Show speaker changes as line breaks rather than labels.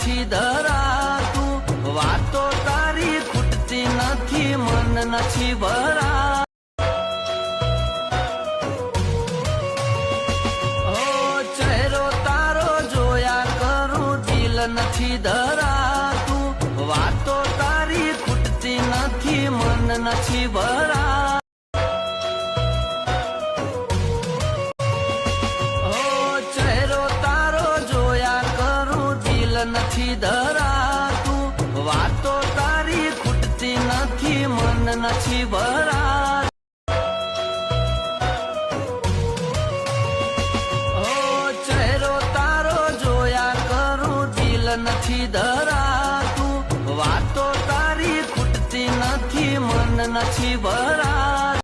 નથી ધરાતું, વાતો તારી ખૂટતી નથી, મન નથી ભરા. ચહેરો તારો જોયા કરું, દિલ નથી ધરાતું, વાતો તારી ખૂટતી નથી, મન નથી ભરા. ચહેરો તારો જોયા કરું, દિલ નથી ધરા.